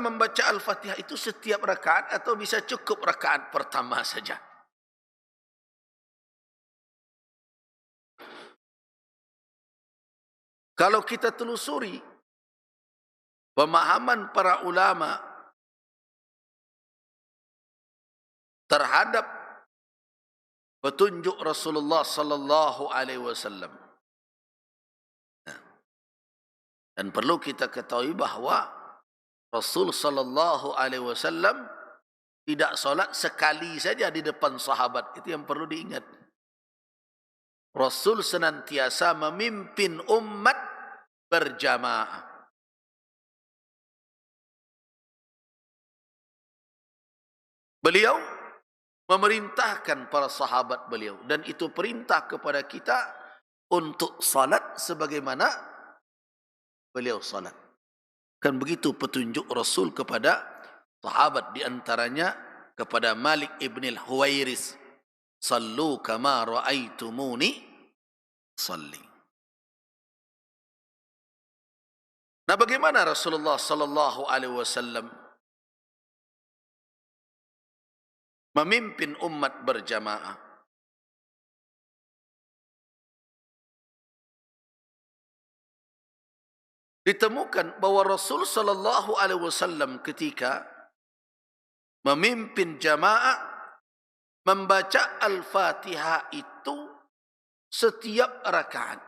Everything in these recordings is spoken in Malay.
membaca Al-Fatihah itu setiap rakaat atau bisa cukup rakaat pertama saja? Kalau kita telusuri pemahaman para ulama terhadap petunjuk Rasulullah sallallahu alaihi wasallam, dan perlu kita ketahui bahawa Rasul sallallahu alaihi wasallam tidak solat sekali saja di depan sahabat. Itu yang perlu diingat. Rasul senantiasa memimpin umat berjamaah. Beliau memerintahkan para sahabat beliau, dan itu perintah kepada kita untuk salat sebagaimana beliau salat. Kan begitu petunjuk Rasul kepada sahabat, di antaranya kepada Malik ibn al-Huwairis, sallu kama ra'aitumuni salli. Nah, bagaimana Rasulullah sallallahu alaihi wasallam memimpin umat berjamaah? Ditemukan bahwa Rasul sallallahu alaihi wasallam ketika memimpin jamaah membaca Al-Fatihah itu setiap rakaat.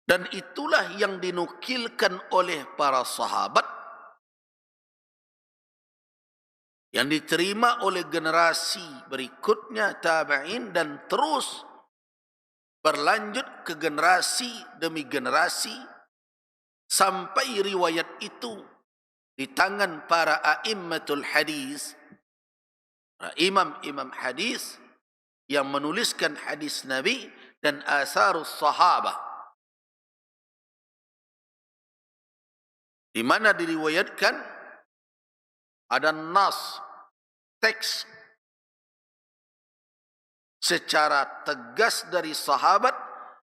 Dan itulah yang dinukilkan oleh para sahabat, yang diterima oleh generasi berikutnya tabi'in, dan terus berlanjut ke generasi demi generasi sampai riwayat itu di tangan para a'immatul hadis, imam-imam hadis yang menuliskan hadis Nabi dan asarus sahabah, di mana diriwayatkan ada nas, teks secara tegas dari sahabat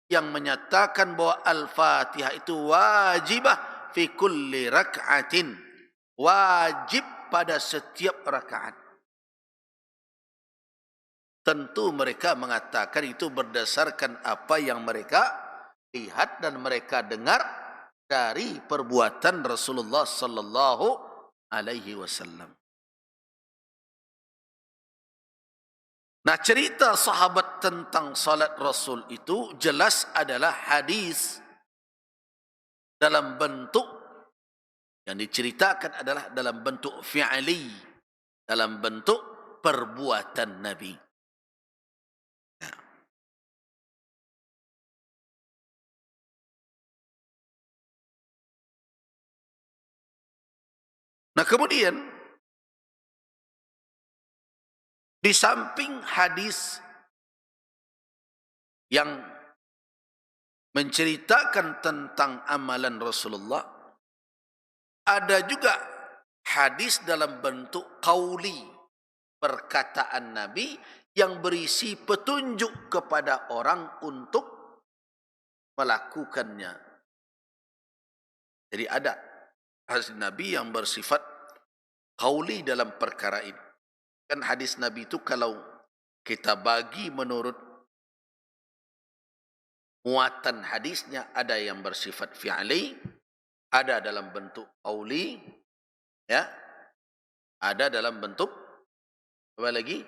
yang menyatakan bahwa Al-Fatihah itu wajibah fi kulli rak'atin, wajib pada setiap rakaat. Tentu mereka mengatakan itu berdasarkan apa yang mereka lihat dan mereka dengar dari perbuatan Rasulullah sallallahu alaihi wasallam. Nah, cerita sahabat tentang salat Rasul itu jelas adalah hadis dalam bentuk yang diceritakan adalah dalam bentuk fi'li, dalam bentuk perbuatan Nabi. Nah, kemudian di samping hadis yang menceritakan tentang amalan Rasulullah, ada juga hadis dalam bentuk qauli, perkataan Nabi yang berisi petunjuk kepada orang untuk melakukannya. Jadi ada hadis Nabi yang bersifat qauli dalam perkara ini. Kan hadis Nabi itu kalau kita bagi menurut muatan hadisnya, ada yang bersifat fi'li, ada dalam bentuk qauli, ya, ada dalam bentuk apa lagi?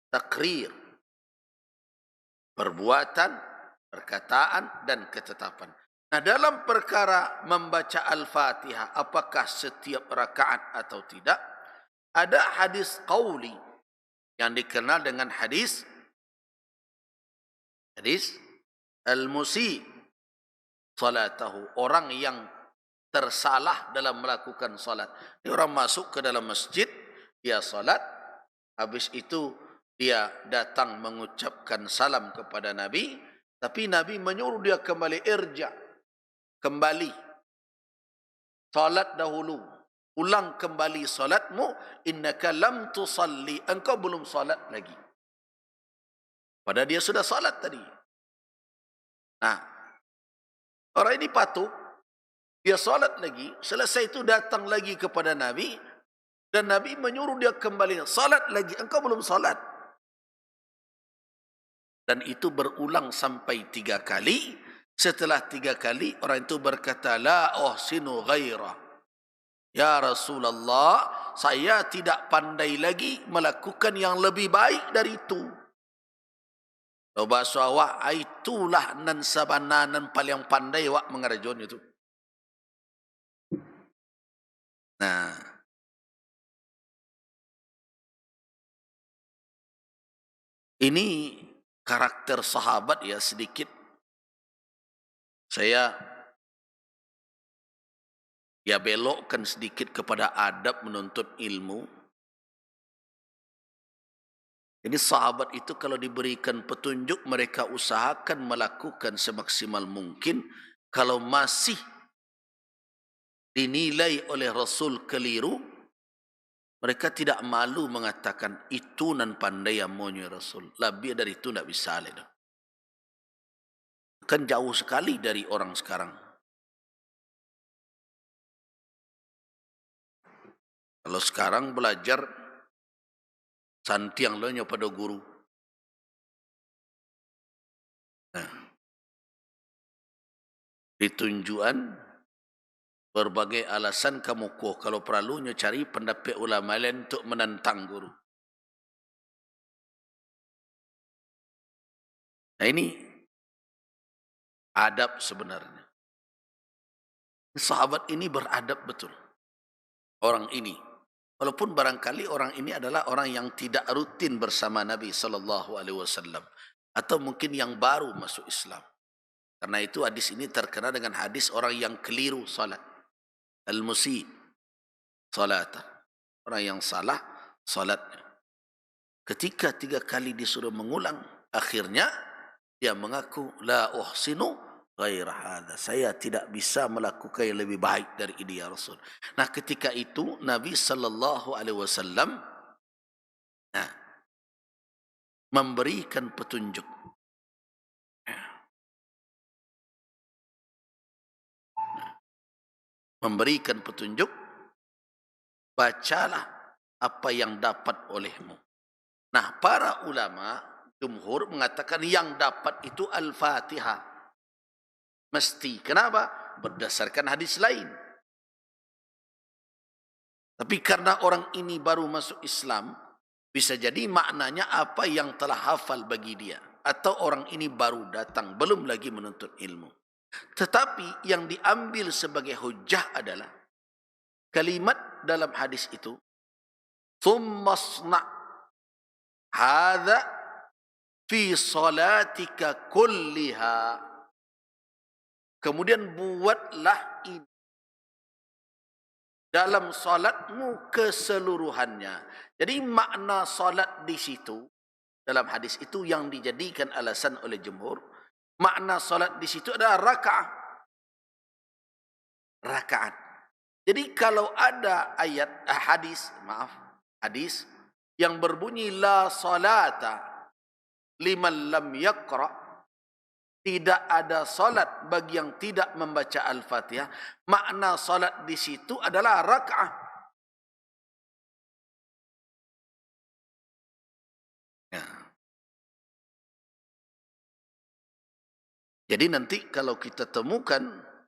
Takrir, perbuatan, perkataan dan ketetapan. Nah, dalam perkara membaca Al-Fatihah, apakah setiap rakaat atau tidak, ada hadis qauli yang dikenal dengan hadis al-musi salatahu, orang yang tersalah dalam melakukan salat. Ini orang masuk ke dalam masjid, dia salat, habis itu dia datang mengucapkan salam kepada Nabi, tapi Nabi menyuruh dia kembali, irja, kembali salat dahulu, ulang kembali salatmu, innaka lam tusalli, engkau belum salat lagi. Padahal dia sudah salat tadi. Nah, orang ini patuh, dia salat lagi, selesai itu datang lagi kepada Nabi, dan Nabi menyuruh dia kembali, salat lagi, engkau belum salat. Dan itu berulang sampai 3 kali. Setelah 3 kali, orang itu berkata, la uhsinu ghairah. Ya Rasulullah, saya tidak pandai lagi melakukan yang lebih baik dari itu. Bahasa awak, itulah nan sabananan paling pandai awak mengerjakan itu. Nah, ini karakter sahabat ya sedikit. Saya ya belokkan sedikit kepada adab menuntut ilmu. Jadi sahabat itu kalau diberikan petunjuk, mereka usahakan melakukan semaksimal mungkin. Kalau masih dinilai oleh Rasul keliru, mereka tidak malu mengatakan, itu nan pandai amonya Rasul. Lebih dari itu tidak bisa. Kan jauh sekali dari orang sekarang. Kalau sekarang belajar, santiang lo pada guru. Nah, ditunjuan berbagai alasan kamu kuah. Kalau perlunya cari pendapat ulama lain untuk menentang guru. Nah ini adab sebenarnya. Sahabat ini beradab betul. Orang ini. Walaupun barangkali orang ini adalah orang yang tidak rutin bersama Nabi SAW. Atau mungkin yang baru masuk Islam. Karena itu hadis ini terkenal dengan hadis orang yang keliru salat. Al-musi salat. Orang yang salah salatnya. Ketika 3 kali disuruh mengulang, akhirnya dia mengaku, la uhsinu ghaira hadza. Saya tidak bisa melakukan yang lebih baik dari ini ya Rasul. Nah, ketika itu Nabi SAW memberikan petunjuk. Memberikan petunjuk, bacalah apa yang dapat olehmu. Nah, para ulama jumhur mengatakan yang dapat itu Al-Fatihah. Mesti. Kenapa? Berdasarkan hadis lain. Tapi karena orang ini baru masuk Islam, bisa jadi maknanya apa yang telah hafal bagi dia. Atau orang ini baru datang, belum lagi menuntut ilmu. Tetapi yang diambil sebagai hujah adalah kalimat dalam hadis itu, thumma sna' hadza fi salatika kulliha. Kemudian buatlah ini dalam salatmu keseluruhannya. Jadi makna salat di situ, dalam hadis itu yang dijadikan alasan oleh jumhur, makna salat di situ adalah rakaat. Rakaat. Jadi kalau ada ayat, hadis yang berbunyi la salata liman lam yaqra, tidak ada salat bagi yang tidak membaca Al-Fatihah, makna salat di situ adalah rakaat. Ya. Jadi nanti kalau kita temukan,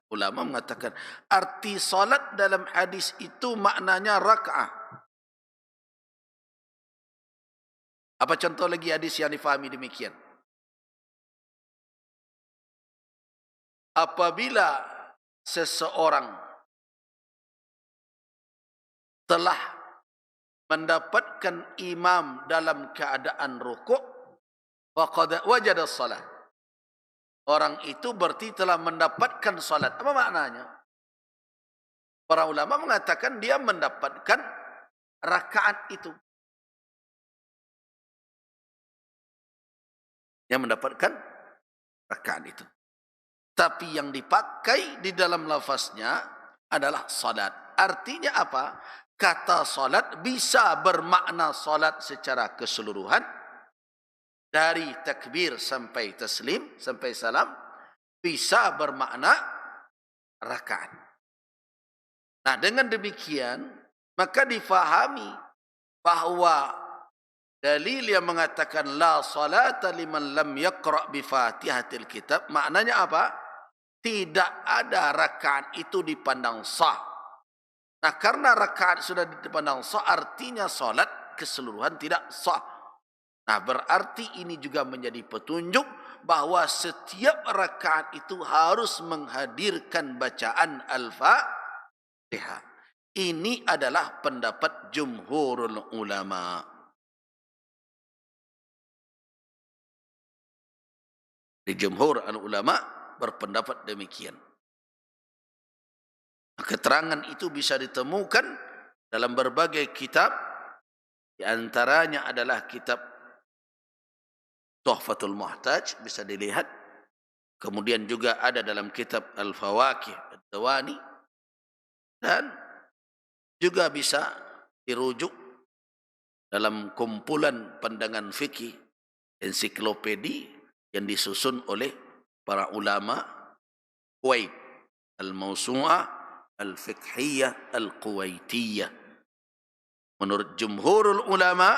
ulama mengatakan arti salat dalam hadis itu maknanya rakaat. Apa contoh lagi hadis yang difahami demikian? Apabila seseorang telah mendapatkan imam dalam keadaan rukuk, faqad wajada salat. Orang itu berarti telah mendapatkan salat. Apa maknanya? Para ulama mengatakan dia mendapatkan rakaat itu. Yang mendapatkan rakaat itu. Tapi yang dipakai di dalam lafaznya adalah salat. Artinya apa? Kata salat bisa bermakna salat secara keseluruhan, dari takbir sampai taslim, sampai salam, bisa bermakna rakaat. Nah, dengan demikian, maka difahami bahawa dalil yang mengatakan la salata liman lam yaqra' bi Fatihatil Kitab, maknanya apa? Tidak ada rakaat itu dipandang sah. Nah, karena rakaat sudah dipandang sah, artinya salat keseluruhan tidak sah. Nah, berarti ini juga menjadi petunjuk bahawa setiap rakaat itu harus menghadirkan bacaan Al-Fatihah. Ini adalah pendapat jumhurul ulama. Di jumhur al-ulama berpendapat demikian. Keterangan itu bisa ditemukan dalam berbagai kitab. Di antaranya adalah kitab Tuhfatul Muhtaj, bisa dilihat. Kemudian juga ada dalam kitab Al-Fawaqih Ad-Dawani. Dan juga bisa dirujuk dalam kumpulan pandangan fikih ensiklopedi yang disusun oleh para ulama Kuwait, Al-Mawsu'ah Al-Fiqhiyah Al-Kuwaitiyah. Menurut jumhurul ulama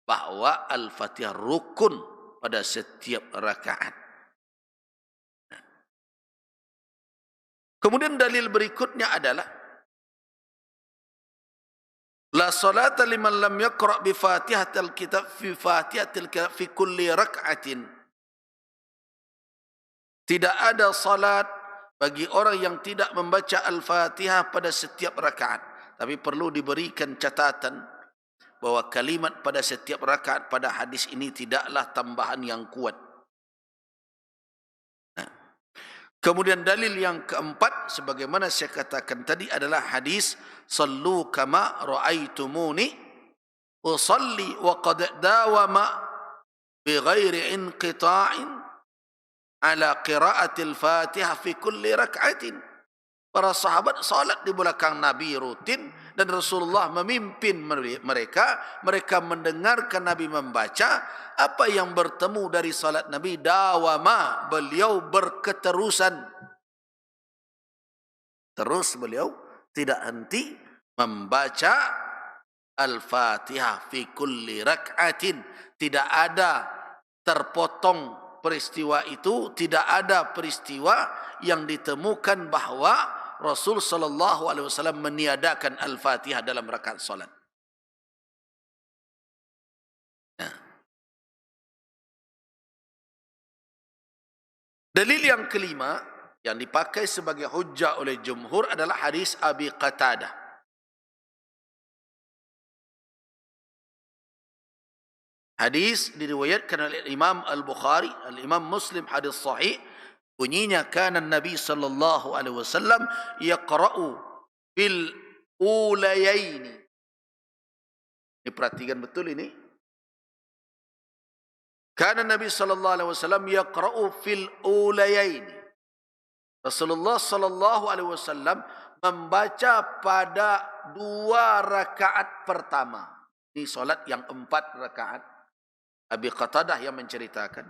bahwa Al-Fatihah rukun pada setiap rakaat. Kemudian dalil berikutnya adalah la salata liman lam yaqra' bi Fatihatil Kitab fi kulli rak'atin. Tidak ada salat bagi orang yang tidak membaca Al-Fatihah pada setiap rakaat. Tapi perlu diberikan catatan bahawa kalimat pada setiap rakaat pada hadis ini tidaklah tambahan yang kuat. Nah, kemudian dalil yang keempat, sebagaimana saya katakan tadi, adalah hadis sallu kama ra'aitumuni usalli wa qad dawama bi ghairi inqita'in ala qiraatil Fatihah fi kulli rak'atin. Para sahabat salat di belakang Nabi rutin, dan Rasulullah memimpin mereka. Mereka mendengarkan Nabi membaca. Apa yang bertemu dari salat Nabi? Dawama, beliau berketerusan. Terus beliau tidak henti membaca Al-Fatihah fi kulli rak'atin. Tidak ada terpotong peristiwa itu. Tidak ada peristiwa yang ditemukan bahawa Rasul sallallahu alaihi wasallam meniadakan Al-Fatihah dalam rakaat salat. Nah, dalil yang kelima yang dipakai sebagai hujjah oleh jumhur adalah hadis Abi Qatadah. Hadis diriwayatkan oleh Imam Al-Bukhari, Al-Imam Muslim, hadis sahih. Bunyinya, kana Nabi sallallahu alaihi wasallam yaqra'u fil ulayaini. Ini perhatikan betul ini. Kana Nabi sallallahu alaihi wasallam yaqra'u fil ulayaini. Rasulullah sallallahu alaihi wasallam membaca pada 2 rakaat pertama. Ini solat yang 4 rakaat. Abi Qatadah yang menceritakan,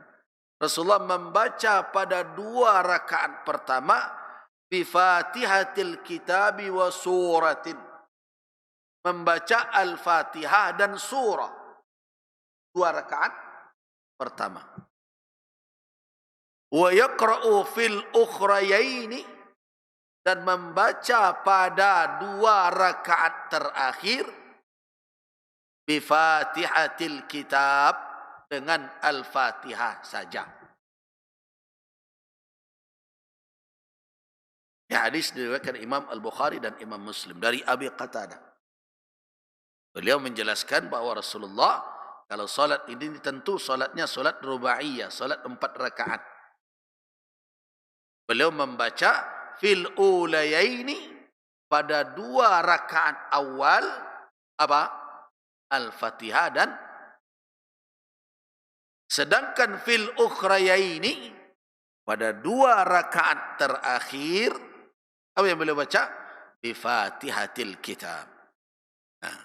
Rasulullah membaca pada 2 rakaat pertama bi Fatihatil Kitabi wa suratin. Membaca Al-Fatihah dan surah. 2 rakaat pertama. Wa yaqra'u fil ukhrayaini, dan membaca pada 2 rakaat terakhir bi Fatihatil Kitab, dengan Al-Fatihah saja. Ya, hadis diriwayatkan Imam Al-Bukhari dan Imam Muslim dari Abi Qatadah. Beliau menjelaskan bahawa Rasulullah kalau salat ini tentu salatnya salat rubaiyah, salat 4 rakaat. Beliau membaca fil ulayaini, pada 2 rakaat awal apa? Al-Fatihah, dan sedangkan fil ukhrayaini, pada 2 rakaat terakhir, apa yang beliau baca? bi Fatihatil Kitab. Nah,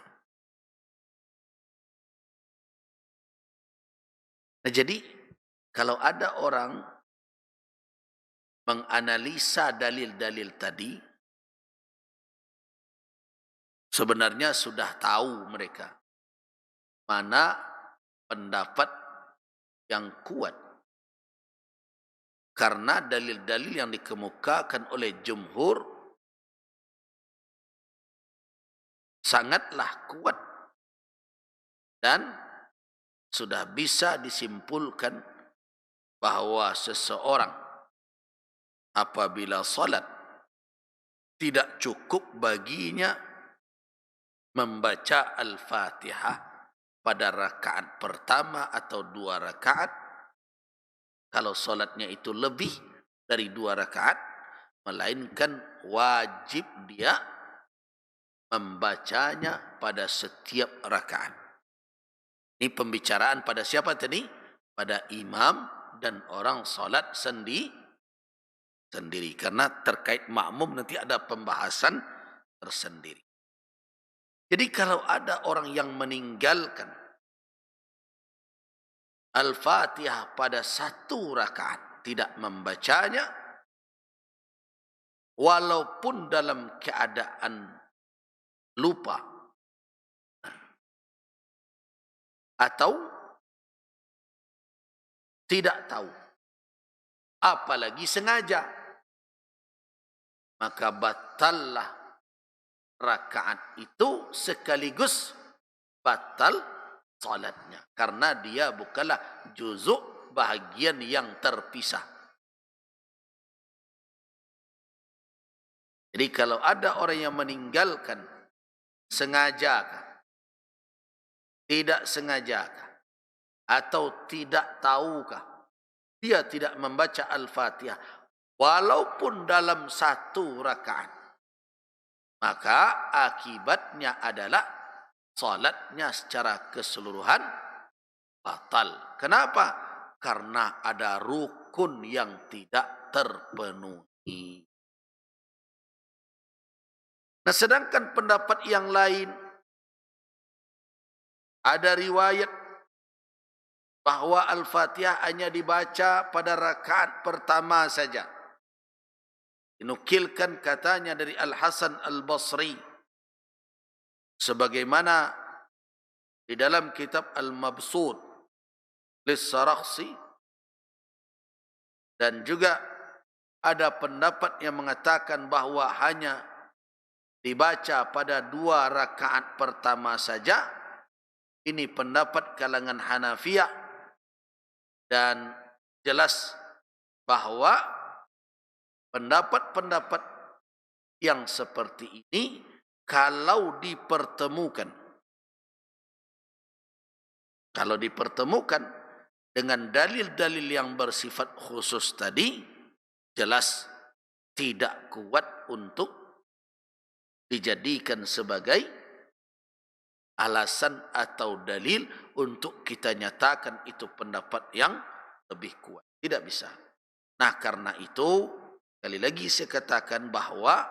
jadi kalau ada orang menganalisa dalil-dalil tadi, sebenarnya sudah tahu mereka mana pendapat yang kuat. Karena dalil-dalil yang dikemukakan oleh jumhur sangatlah kuat dan sudah bisa disimpulkan bahawa seseorang apabila salat tidak cukup baginya membaca Al-Fatihah pada rakaat pertama atau 2 rakaat, kalau salatnya itu lebih dari 2 rakaat, melainkan wajib dia membacanya pada setiap rakaat. Ini pembicaraan pada siapa tadi? Pada imam dan orang salat sendiri. Karena terkait makmum nanti ada pembahasan tersendiri. Jadi kalau ada orang yang meninggalkan Al-Fatihah pada 1 rakaat, tidak membacanya, walaupun dalam keadaan lupa atau tidak tahu, apalagi sengaja, maka batallah rakaat itu sekaligus batal salatnya, karena dia bukanlah juzuk bahagian yang terpisah. Jadi kalau ada orang yang meninggalkan sengajakah, tidak sengajakah, atau tidak tahukah, dia tidak membaca Al-Fatihah walaupun dalam 1 rakaat, maka akibatnya adalah salatnya secara keseluruhan batal. Kenapa? Karena ada rukun yang tidak terpenuhi. Nah, sedangkan pendapat yang lain, ada riwayat bahawa Al-Fatihah hanya dibaca pada rakaat pertama saja. Dinukilkan katanya dari Al-Hasan Al-Basri, sebagaimana di dalam kitab Al-Mabsut Lis-Sarakhsi, dan juga ada pendapat yang mengatakan bahawa hanya dibaca pada 2 rakaat pertama saja. Ini pendapat kalangan Hanafiyah, dan jelas bahawa pendapat-pendapat yang seperti ini kalau dipertemukan dengan dalil-dalil yang bersifat khusus tadi, jelas tidak kuat untuk dijadikan sebagai alasan atau dalil untuk kita nyatakan itu pendapat yang lebih kuat. Tidak bisa. Nah, karena itu sekali lagi saya katakan bahawa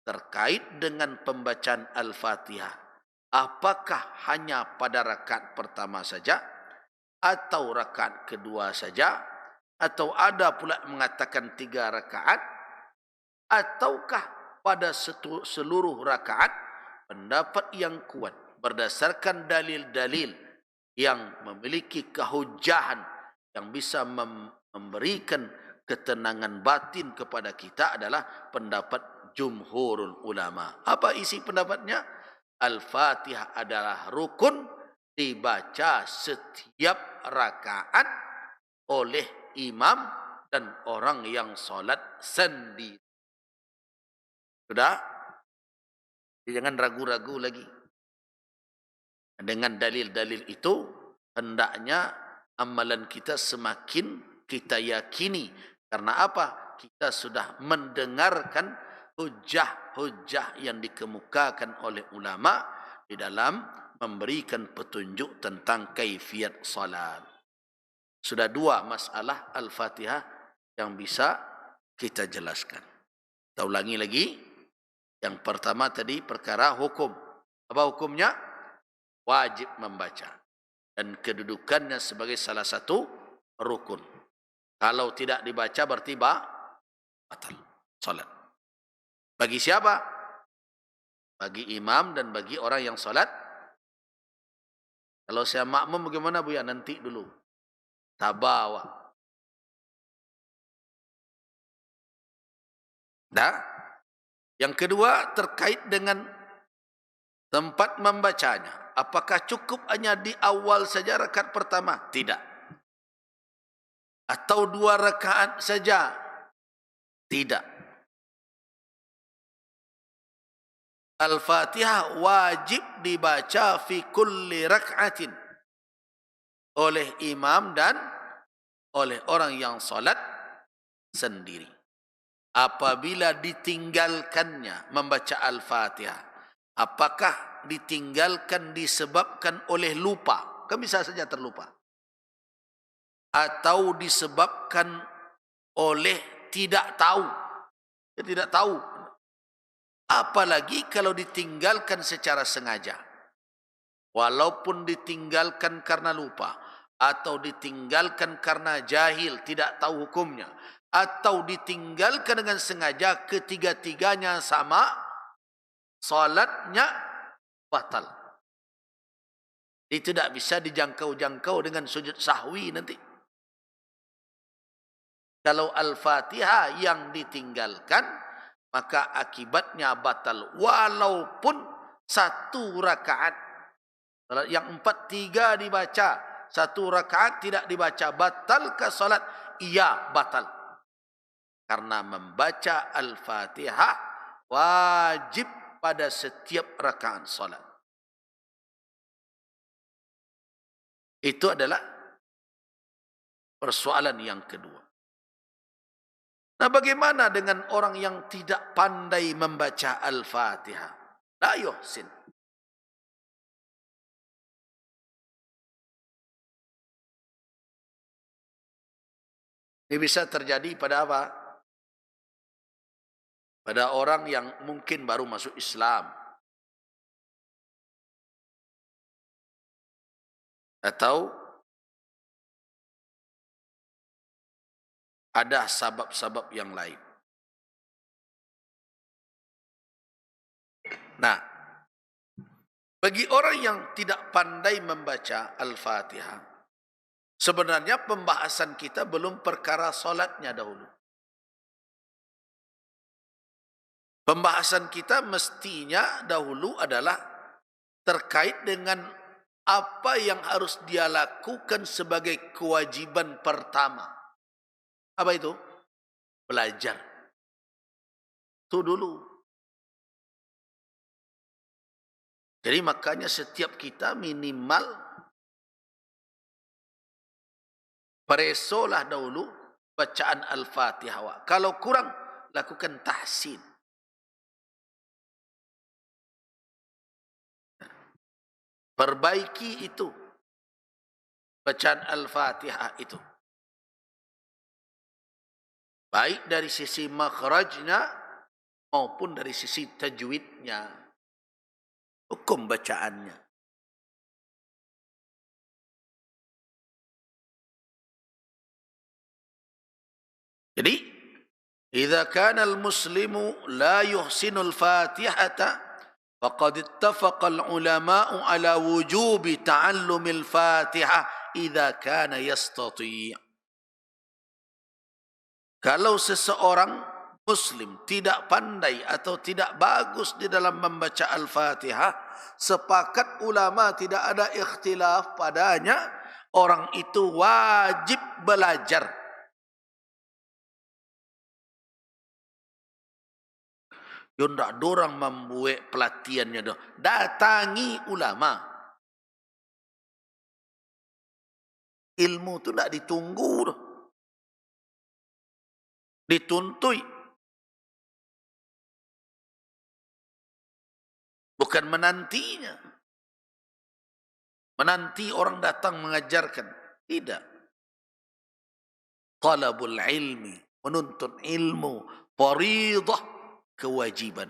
terkait dengan pembacaan Al-Fatihah, apakah hanya pada rakaat pertama saja atau rakaat kedua saja, atau ada pula mengatakan 3 rakaat, ataukah pada seluruh rakaat, pendapat yang kuat berdasarkan dalil-dalil yang memiliki kehujahan yang bisa memberikan ketenangan batin kepada kita adalah pendapat jumhurul ulama. Apa isi pendapatnya? Al-Fatihah adalah rukun, dibaca setiap rakaat oleh imam dan orang yang salat sendiri. Sudah? Jangan ragu-ragu lagi. Dengan dalil-dalil itu, hendaknya amalan kita semakin kita yakini. Karena apa? Kita sudah mendengarkan hujah-hujah yang dikemukakan oleh ulama di dalam memberikan petunjuk tentang kaifiat salat. Sudah 2 masalah Al-Fatihah yang bisa kita jelaskan. Kita ulangi lagi. Yang pertama tadi perkara hukum. Apa hukumnya? Wajib membaca. Dan kedudukannya sebagai salah satu rukun. Kalau tidak dibaca berarti batal salat. Bagi siapa? Bagi imam dan bagi orang yang salat. Kalau saya makmum bagaimana Buya? Nanti dulu. Tabawa. Nah, yang kedua terkait dengan tempat membacanya. Apakah cukup hanya di awal saja rakaat pertama? Tidak. Atau 2 rakaat saja? Tidak. Al-Fatihah wajib dibaca fi kulli rak'atin oleh imam dan oleh orang yang salat sendiri. Apabila ditinggalkannya membaca Al-Fatihah, apakah ditinggalkan disebabkan oleh lupa? Kan bisa saja terlupa. Atau disebabkan oleh tidak tahu. Dia tidak tahu. Apalagi kalau ditinggalkan secara sengaja. Walaupun ditinggalkan karena lupa. Atau ditinggalkan karena jahil, tidak tahu hukumnya. Atau ditinggalkan dengan sengaja, ketiga-tiganya sama, salatnya batal. Itu tidak bisa dijangkau-jangkau dengan sujud sahwi nanti. Kalau Al-Fatihah yang ditinggalkan, maka akibatnya batal. Walaupun 1 rakaat. Yang 4-3 dibaca, 1 rakaat tidak dibaca. Batalkah salat? Iya, batal. Karena membaca Al-Fatihah wajib pada setiap rakaat salat. Itu adalah persoalan yang kedua. Nah, bagaimana dengan orang yang tidak pandai membaca Al-Fatihah? La yuhsin. Ini bisa terjadi pada apa? Pada orang yang mungkin baru masuk Islam. Atau ada sebab-sebab yang lain. Nah, bagi orang yang tidak pandai membaca Al-Fatihah, sebenarnya pembahasan kita belum perkara solatnya dahulu. Pembahasan kita mestinya dahulu adalah terkait dengan apa yang harus dia lakukan sebagai kewajiban pertama. Apa itu? Belajar. Itu dulu. Jadi makanya setiap kita minimal peresolah dahulu bacaan Al-Fatihah. Kalau kurang, lakukan tahsin. Perbaiki itu. Bacaan Al-Fatihah itu. Baik dari sisi makhrajnya maupun dari sisi tajwidnya. Hukum bacaannya. Jadi, idza kana al-muslimu la yuhsinu al-Fatihata faqad ittafaqa al-ulama'u ala wujubi ta'allumi al-Fatihah idza kana yastati'. Kalau seseorang Muslim tidak pandai atau tidak bagus di dalam membaca Al-Fatihah, sepakat ulama tidak ada ikhtilaf padanya, orang itu wajib belajar. Yo ndak dorang membuat pelatihannya dah. Datangi ulama. Ilmu tu ndak ditunggu dah. Dituntui. Bukan menantinya. Menanti orang datang mengajarkan. Tidak. Talabul ilmi. Menuntut ilmu. Faridah. Kewajiban.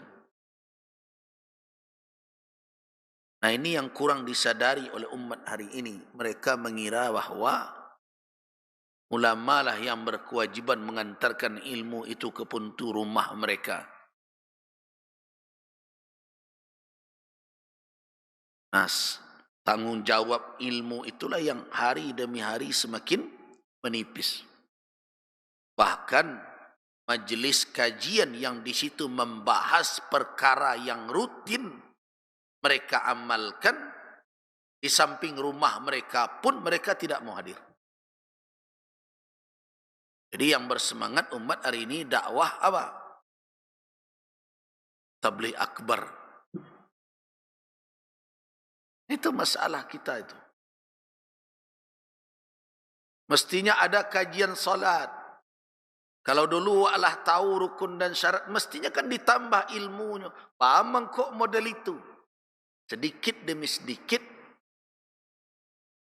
Nah, ini yang kurang disadari oleh umat hari ini. Mereka mengira bahawa ulama lah yang berkewajiban mengantarkan ilmu itu ke pintu rumah mereka. Nah, tanggungjawab ilmu itulah yang hari demi hari semakin menipis. Bahkan majlis kajian yang di situ membahas perkara yang rutin mereka amalkan, di samping rumah mereka pun mereka tidak mau hadir. Jadi yang bersemangat umat hari ini dakwah apa? Tabligh akbar. Itu masalah kita itu. Mestinya ada kajian salat. Kalau dulu Allah tahu rukun dan syarat, mestinya kan ditambah ilmunya. Paham kok model itu. Sedikit demi sedikit,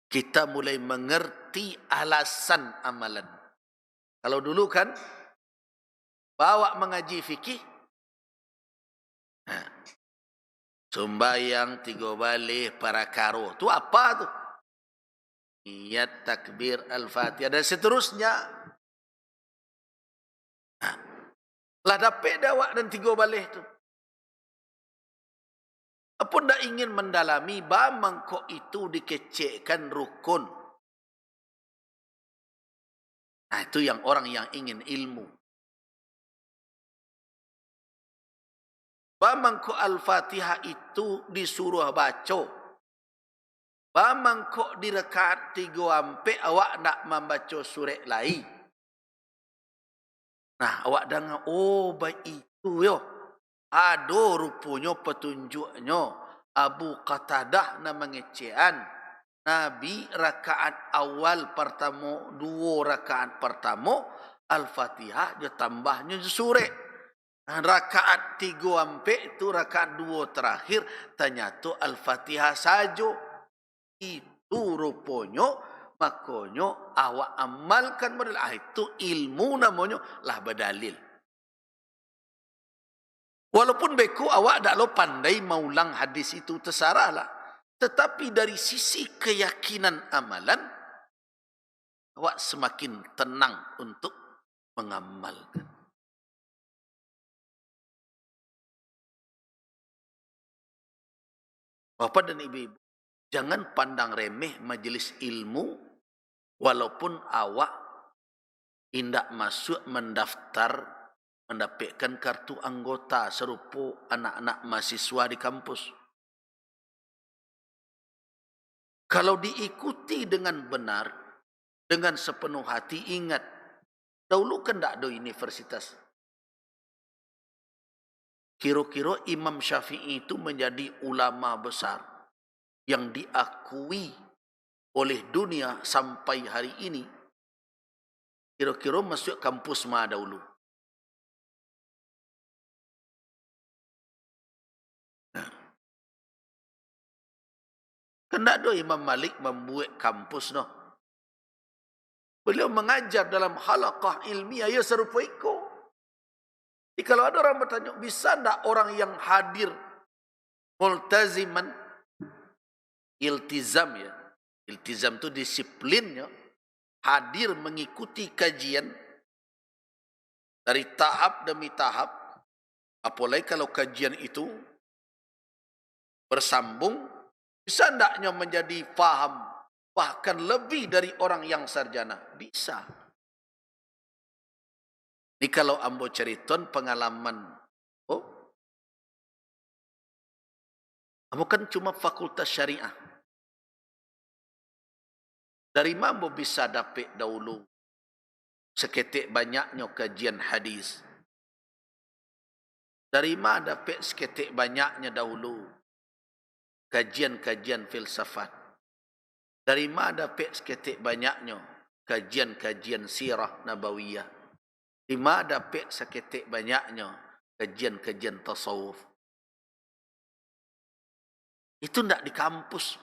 kita mulai mengerti alasan amalan. Kalau dulu kan, bawa mengaji fikih, sembahyang 3 balih para karo. Itu apa tu? Niat, takbir, al-fatihah dan seterusnya. Lah dapat dawak dan 3 balih tu. Apun dah ingin mendalami, bamangkok itu dikecekkan rukun. Nah, itu yang orang yang ingin ilmu. Bamangkok al-fatihah itu disuruh baca. Bamangkok di rakaat 3 ampe awak nak membaca surat lain. Nah, awak dengar, oh baik itu yo. Ada rupanya petunjuknya. Abu Qatadah nama ngecean. Nabi rakaat awal pertama, 2 rakaat pertama, Al-Fatihah dia tambahnya surat. Rakaat 3 ampe itu rakaat 2 terakhir, ternyata Al-Fatihah saja. Itu rupanya, makanya awak amalkan model itu ilmu namanya lah berdalil. Walaupun beku awak tak lo pandai maulang hadis itu terserahlah. Tetapi dari sisi keyakinan amalan, awak semakin tenang untuk mengamalkan. Bapak dan ibu-ibu, jangan pandang remeh majelis ilmu, walaupun awak indak masuk mendaftar mendapatkan kartu anggota serupa anak-anak mahasiswa di kampus. Kalau diikuti dengan benar, dengan sepenuh hati, ingat, dahulu kan tak ada universitas. Kira-kira Imam Syafi'i itu menjadi ulama besar yang diakui oleh dunia sampai hari ini. Kira-kira masuk kampus mana dahulu? Kan tak ada Imam Malik membuat kampus no. Beliau mengajar dalam halaqah ilmiah ya serupa itu. Jadi kalau ada orang bertanya, bisa tak orang yang hadir multaziman, iltizam ya. Iltizam itu disiplinnya, hadir mengikuti kajian dari tahap demi tahap. Apalagi kalau kajian itu bersambung, bisa hendaknya menjadi faham bahkan lebih dari orang yang sarjana? Bisa. Ini kalau ambo ceriton pengalaman, oh, ambo kan cuma fakultas syariah. Dari mana ambo bisa dapat dahulu seketik banyaknya kajian hadis? Dari mana dapat seketik banyaknya dahulu kajian-kajian filsafat? Dari mana dapat seketik banyaknya kajian-kajian sirah nabawiyah? Di mana dapat seketik banyaknya kajian-kajian tasawuf? Itu tidak di kampus.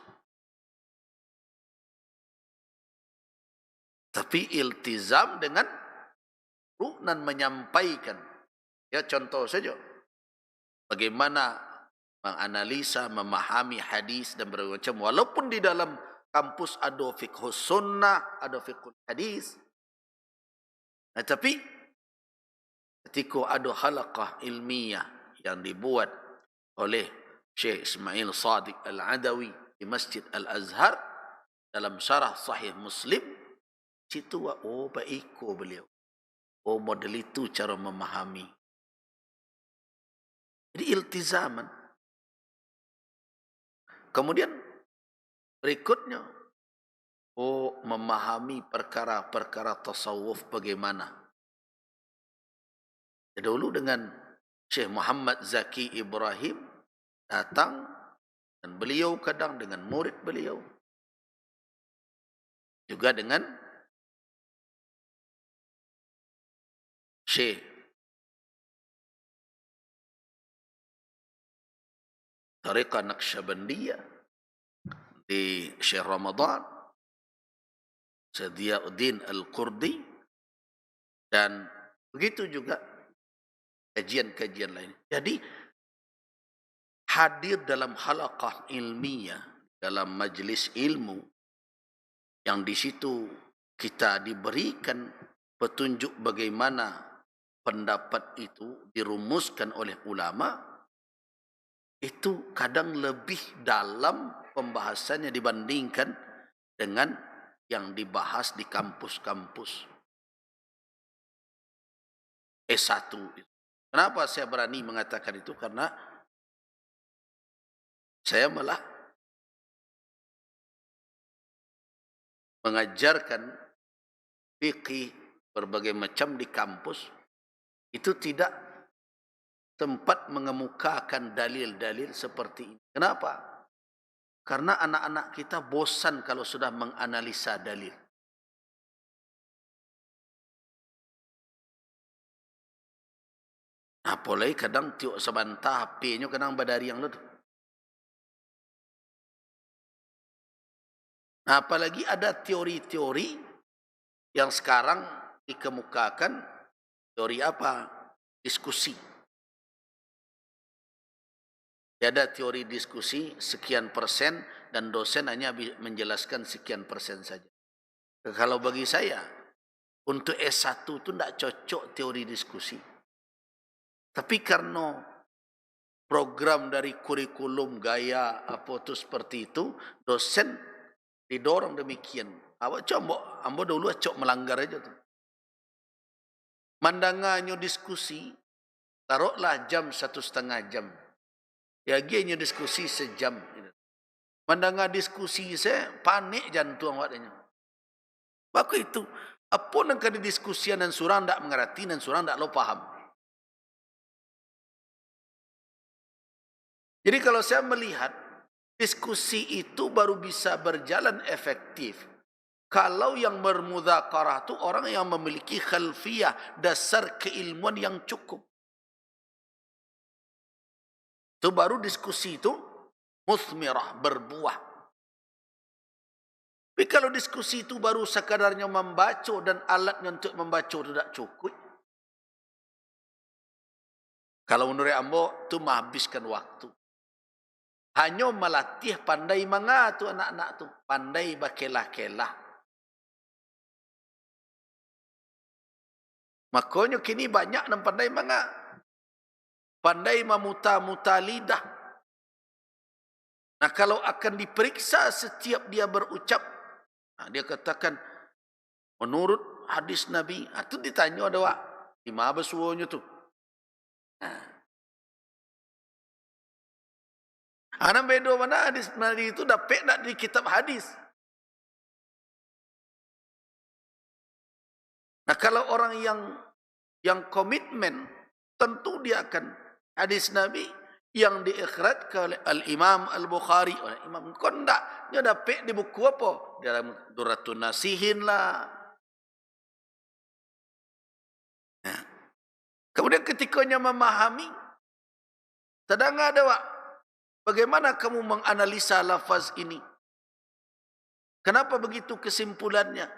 Tapi iltizam dengan ruknan menyampaikan. Ya contoh saja. Bagaimana menganalisa, memahami hadis dan berbagai macam. Walaupun di dalam kampus ada fiqh sunnah, ada fiqh hadis. Tetapi ketika ada halaqah ilmiah yang dibuat oleh Syekh Ismail Sadiq Al-Adawi di Masjid Al-Azhar dalam syarah Sahih Muslim, situ baik beliau. Model itu cara memahami. Jadi iltizaman. Kemudian berikutnya, memahami perkara-perkara tasawuf bagaimana. Dahulu dengan Syekh Muhammad Zaki Ibrahim datang, dan beliau kadang dengan murid beliau, juga dengan Syekh Tariqah Naqsyabandiyah di Syekh Ramadan, Sadiauddin Al-Qurdi, dan begitu juga kajian-kajian lain. Jadi hadir dalam halaqah ilmiah, dalam majlis ilmu, yang di situ kita diberikan petunjuk bagaimana pendapat itu dirumuskan oleh ulama, itu kadang lebih dalam pembahasannya dibandingkan dengan yang dibahas di kampus-kampus S1. Kenapa saya berani mengatakan itu? Karena saya malah mengajarkan fikih berbagai macam di kampus, itu tidak tempat mengemukakan dalil-dalil seperti ini. Kenapa? Karena anak-anak kita bosan kalau sudah menganalisa dalil. Apalagi kadang tiuk sebantah HP-nya kadang badari yang ledu. Apalagi ada teori-teori yang sekarang dikemukakan, teori apa? Diskusi. Ada teori diskusi sekian persen dan dosen hanya menjelaskan sekian persen saja. Kalau bagi saya, untuk S1 itu tidak cocok teori diskusi. Tapi karena program dari kurikulum gaya apa itu seperti itu, dosen didorong demikian. Awak coba, ambo dulu acok melanggar aja tu. Mandangannya diskusi, taruhlah jam 1,5 jam. Ya gianya diskusi sejam. Mandangan diskusi saya panik jantung awaknya. Maka itu, apa yang kena diskusian dan surang tak mengerti dan surang tak lo paham. Jadi kalau saya melihat diskusi itu baru bisa berjalan efektif kalau yang bermudzakarah itu orang yang memiliki khalfiyah, dasar keilmuan yang cukup. Itu baru diskusi itu musmirah, berbuah. Tapi kalau diskusi itu baru sekadarnya membaca dan alatnya untuk membaca itu tidak cukup. Kalau menurut ambo itu menghabiskan waktu. Hanya melatih pandai mengatu anak-anak tu, pandai bakelah-kelah. Makanya kini banyak yang pandai mengatu. Pandai memuta-muta lidah. Nah kalau akan diperiksa setiap dia berucap, dia katakan menurut hadis Nabi, itu ditanya ada wak, di mana bersuanya tu. Anak bedo mana hadis Nabi itu dapat tak di kitab hadis. Nah kalau orang yang komitmen, tentu dia akan hadis Nabi yang diikhratkan oleh Al-Imam Al-Bukhari, oleh Imam Kondak, dia dapat di buku apa? Dalam Duratun Nasihin lah. Nah. Kemudian ketikanya memahami, sedang ada wak, bagaimana kamu menganalisa lafaz ini? Kenapa begitu kesimpulannya?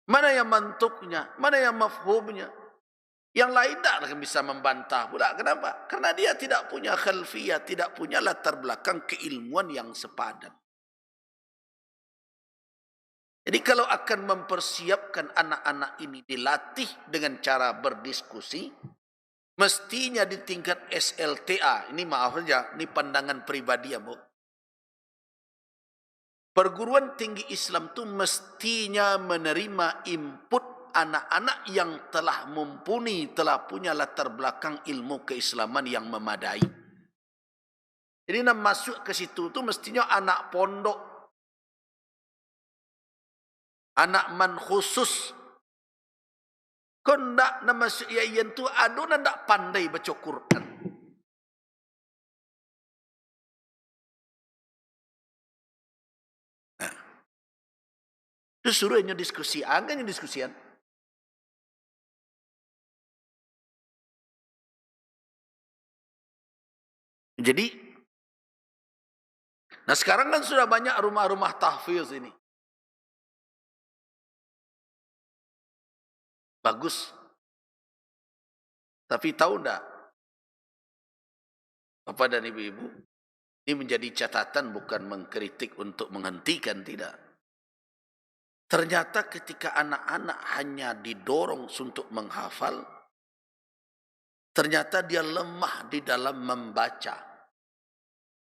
Mana yang mantuknya? Mana yang mafhumnya? Yang lain tak akan bisa membantah pula. Kenapa? Karena dia tidak punya khalfiyah, tidak punya latar belakang keilmuan yang sepadan. Jadi kalau akan mempersiapkan anak-anak ini dilatih dengan cara berdiskusi, mestinya di tingkat SLTA. Ini maaf saja, ini pandangan pribadi ya Bu. Perguruan tinggi Islam itu mestinya menerima input anak-anak yang telah mumpuni, telah punya latar belakang ilmu keislaman yang memadai. Jadi nak masuk ke situ tu mestinya anak pondok, anak man khusus. Kau nak masuk iaian tu adu nak pandai baca Quran. Terus suruhnya diskusi, angkanya diskusian. Jadi, nah sekarang kan sudah banyak rumah-rumah tahfiz ini. Bagus. Tapi tahu enggak, Bapak dan Ibu-ibu, ini menjadi catatan bukan mengkritik untuk menghentikan, tidak. Ternyata ketika anak-anak hanya didorong untuk menghafal, ternyata dia lemah di dalam membaca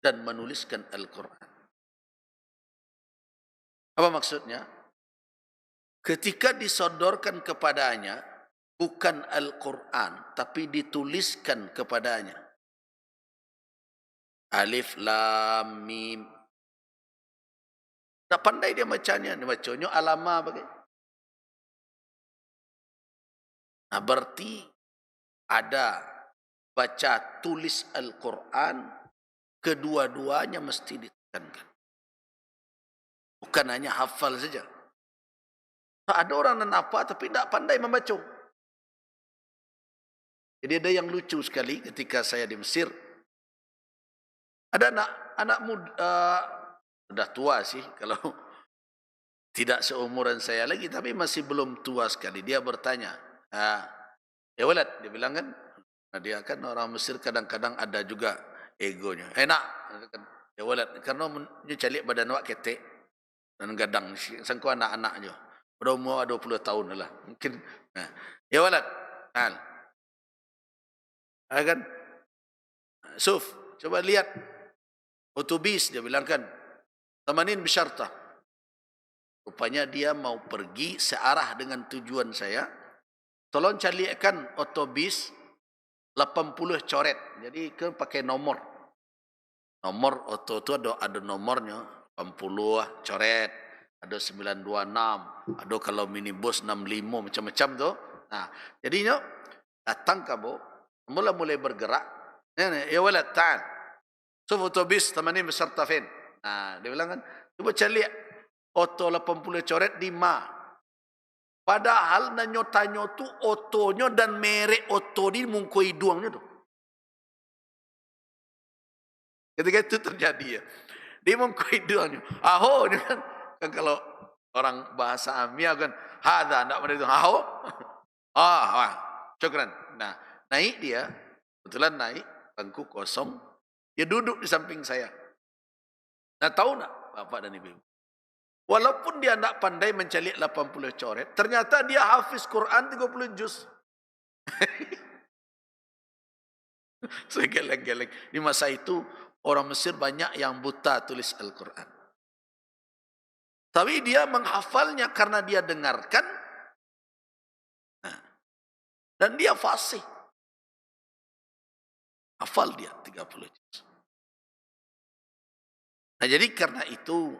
dan menuliskan Al-Quran. Apa maksudnya? Ketika disodorkan kepadanya, bukan Al-Quran, tapi dituliskan kepadanya. Alif, Lam, Mim. Tak pandai dia bacanya. Dia bacanya alama bagai. Nah, berarti ada baca tulis Al-Quran, kedua-duanya mesti ditekankan. Bukan hanya hafal saja. Ada orang yang apa tapi tidak pandai membaca. Jadi ada yang lucu sekali ketika saya di Mesir. Ada anak muda, sudah tua sih kalau tidak seumuran saya lagi, tapi masih belum tua sekali. Dia bertanya, ya walad, dia bilang kan, dia kan orang Mesir kadang-kadang ada juga egonya. Enak, ya walad, karena dia calik badan awak ketek dan gadang, sangku anak-anaknya. Pada umur 20 tahun lah, mungkin. Ya walad, kan, Suf, coba lihat otobis, dia bilang kan, tamanin bisyartah. Rupanya dia mau pergi searah dengan tujuan saya. Tolong carikan otobis 80 coret. Jadi kan pakai nomor. Nomor oto itu ada nomornya. 80 coret. Ada 926. Ada kalau minibus 65 macam-macam tu. Nah, jadinya datang kamu, mulai bergerak. Ya walad, ta'al. So otobis tamanin beserta fin. Nah, dia bilang kan, cuba cari oto 80 coret di ma. Padahal nanyo-tanyo tu otonya dan merek oto di mungkoi duangnya tu. Ketika itu terjadi ya. Dia mungkoi duangnya. Aho, kan kalau orang bahasa Amia kan, hada, tidak pada itu. Aho. Syukran. Nah, naik dia, kebetulan naik, bangku kosong, dia duduk di samping saya. Nah, tahu tak Bapak dan Ibu? Walaupun dia tidak pandai mencalik 80 coret, ternyata dia hafiz Quran 30 juz. Saya geleng-geleng. Di masa itu, orang Mesir banyak yang buta tulis Al-Quran. Tapi dia menghafalnya karena dia dengarkan. Dan dia fasih. Hafal dia 30 juz. Nah, jadi karena itu,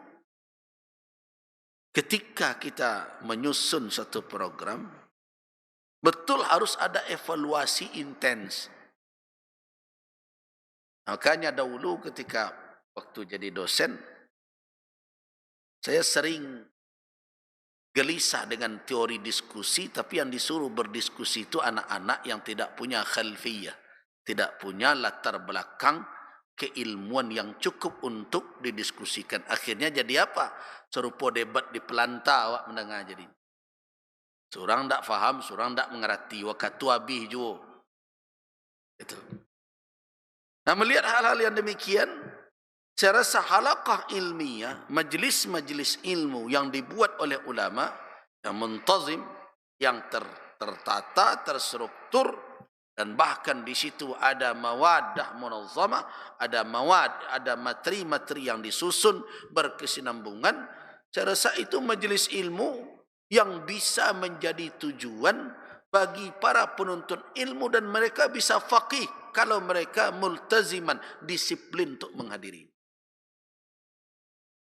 ketika kita menyusun satu program, betul harus ada evaluasi intens. Makanya dahulu ketika waktu jadi dosen, saya sering gelisah dengan teori diskusi, tapi yang disuruh berdiskusi itu anak-anak yang tidak punya khalfiyah, tidak punya latar belakang keilmuan yang cukup untuk didiskusikan. Akhirnya jadi apa? Serupa debat di pelanta awak mendengar jadi. Surang tak faham, surang tak mengerti. Wakatu habis juga. Itu. Nah, melihat hal-hal yang demikian, saya rasa halaqah ilmiah, majlis-majlis ilmu yang dibuat oleh ulama, yang muntazim, yang tertata, terstruktur, dan bahkan di situ ada mawadah munazzamah, ada materi-materi yang disusun berkesinambungan. Saya rasa itu majlis ilmu yang bisa menjadi tujuan bagi para penuntut ilmu dan mereka bisa faqih kalau mereka multaziman, disiplin untuk menghadiri.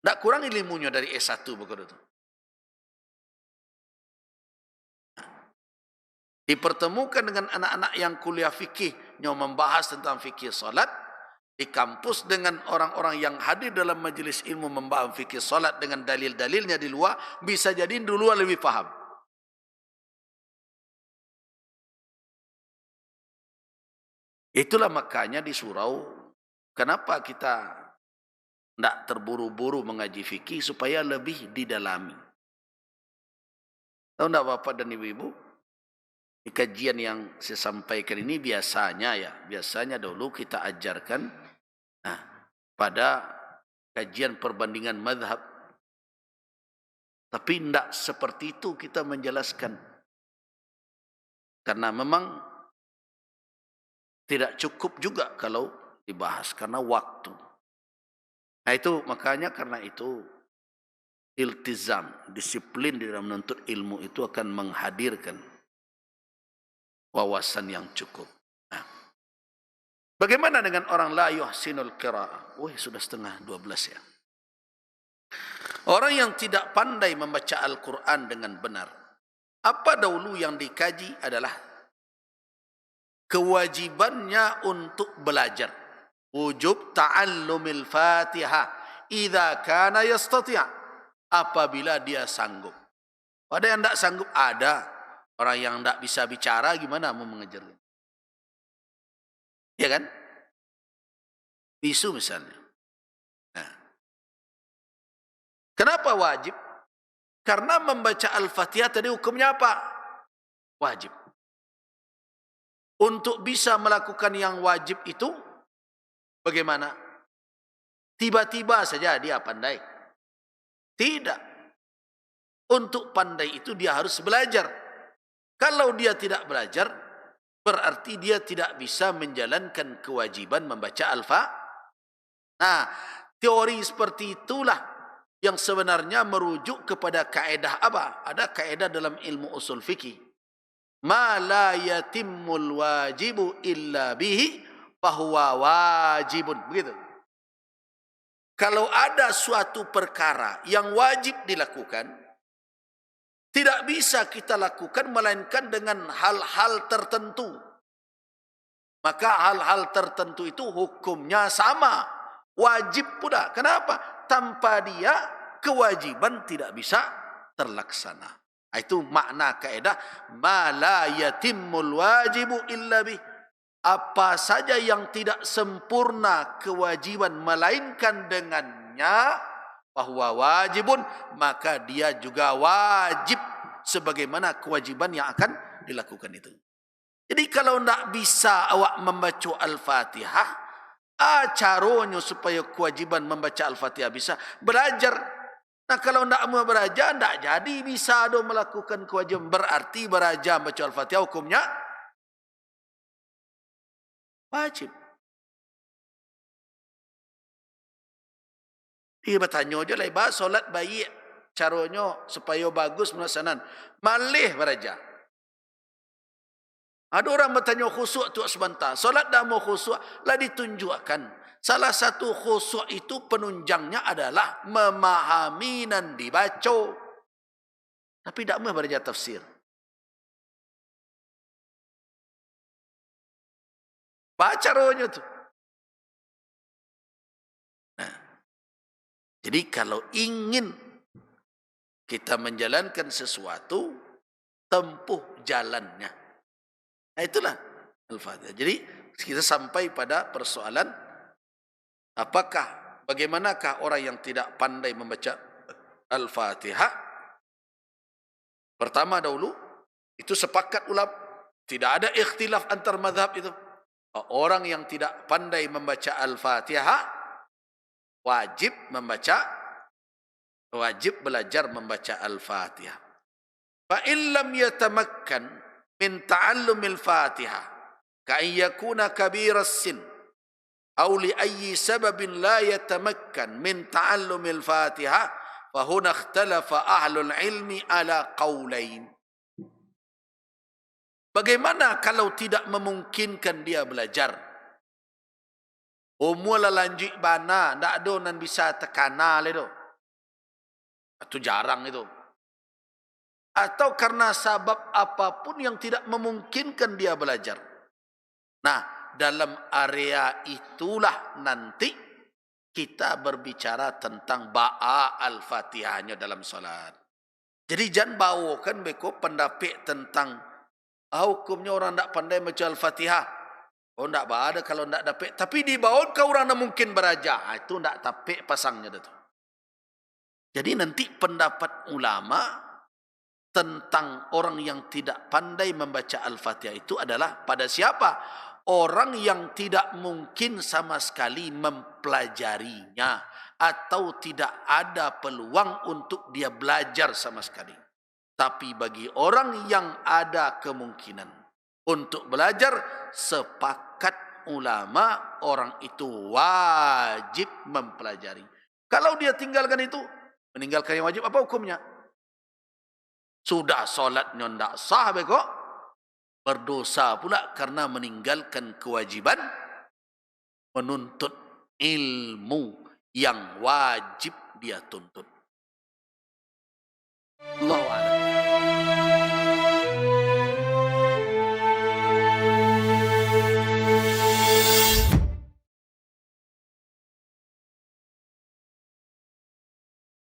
Tak kurang ilmunya dari S1 begitu tu. Dipertemukan dengan anak-anak yang kuliah fikih yang membahas tentang fikih salat di kampus dengan orang-orang yang hadir dalam majlis ilmu membahas fikih salat dengan dalil-dalilnya di luar, bisa jadi di luar lebih faham. Itulah makanya di surau, kenapa kita tidak terburu-buru mengaji fikih supaya lebih didalami. Tahu tak Bapak dan Ibu-Ibu? Di kajian yang saya sampaikan ini biasanya dulu kita ajarkan pada kajian perbandingan mazhab. Tapi tidak seperti itu kita menjelaskan. Karena memang tidak cukup juga kalau dibahas karena waktu. Nah itu makanya karena itu iltizam, disiplin di dalam menuntut ilmu itu akan menghadirkan wawasan yang cukup. Nah, bagaimana dengan orang la yuhsinul qira'ah? Sudah 11:30 ya. Orang yang tidak pandai membaca Al-Quran dengan benar. Apa dahulu yang dikaji adalah kewajibannya untuk belajar. Wujub ta'allumil Fatihah idza kana yastati', apabila dia sanggup. Ada yang tidak sanggup, ada orang yang tidak bisa bicara, gimana mau mengajarnya? Ya kan? Bisu misalnya. Nah. Kenapa wajib? Karena membaca Al-Fatihah tadi hukumnya apa? Wajib. Untuk bisa melakukan yang wajib itu, bagaimana? Tiba-tiba saja dia pandai. Tidak. Untuk pandai itu dia harus belajar. Kalau dia tidak belajar, berarti dia tidak bisa menjalankan kewajiban membaca Al-Fatihah. Nah, teori seperti itulah yang sebenarnya merujuk kepada kaedah apa? Ada kaedah dalam ilmu usul fikih. Ma la yatimmul wajibu illa bihi fahuwa wajibun. Begitu. Kalau ada suatu perkara yang wajib dilakukan, tidak bisa kita lakukan melainkan dengan hal-hal tertentu. Maka hal-hal tertentu itu hukumnya sama, wajib pula. Kenapa? Tanpa dia kewajiban tidak bisa terlaksana. Itu makna kaedah ma la yatimmul wajibu illa bih. Apa saja yang tidak sempurna kewajiban melainkan dengannya, bahwa wajibun, maka dia juga wajib sebagaimana kewajiban yang akan dilakukan itu. Jadi kalau tidak bisa awak membaca Al-Fatihah, caranya supaya kewajiban membaca Al-Fatihah bisa belajar. Nah kalau tidak mau belajar, tidak jadi bisa ada melakukan kewajiban. Berarti belajar membaca Al-Fatihah hukumnya wajib. Dia bertanya je lah, solat baik caranya supaya bagus melaksanakan. Malih beraja. Ada orang bertanya khusyuk tu sebentar. Solat dah mau khusyuk, lah ditunjukkan. Salah satu khusyuk itu penunjangnya adalah memahami dan dibaca. Tapi tak mau beraja tafsir. Baca caranya tu. Nah, jadi kalau ingin kita menjalankan sesuatu, tempuh jalannya. Nah itulah Al-Fatihah. Jadi kita sampai pada persoalan, bagaimanakah orang yang tidak pandai membaca Al-Fatihah? Pertama dahulu, Itu sepakat ulama. Tidak ada ikhtilaf antar mazhab itu. Orang yang tidak pandai membaca Al-Fatihah wajib belajar membaca Al-Fatihah. Fa in lam yatamakkan min ta'allumil Fatihah ka an yakuna kabiras sin aw li ayyi sababin la yatamakkan min ta'allumil Fatihah fa huna ikhtalafa ahlul ilmi ala qaulain. Bagaimana kalau tidak memungkinkan dia belajar? Umur lanjut bana, ndak ada nan bisa tekana le do. Itu jarang itu. Atau karena sebab apapun yang tidak memungkinkan dia belajar. Nah, dalam area itulah nanti kita berbicara tentang ba'a al-Fatihahnya dalam salat. Jadi jangan bawakan beko pendapat tentang hukumnya orang tak pandai baca Al-Fatihah. Oh, tak ada kalau tak dapat. Tapi di bawah kau orang mungkin beraja. Itu tak tapik pasangnya itu. Jadi nanti pendapat ulama tentang orang yang tidak pandai membaca Al-Fatihah itu adalah pada siapa? Orang yang tidak mungkin sama sekali mempelajarinya atau tidak ada peluang untuk dia belajar sama sekali. Tapi bagi orang yang ada kemungkinan untuk belajar, sepakat ulama orang itu wajib mempelajari. Kalau dia tinggalkan itu, meninggalkan yang wajib, apa hukumnya? Sudah solatnya tidak sah beko, berdosa pula karena meninggalkan kewajiban menuntut ilmu yang wajib dia tuntut.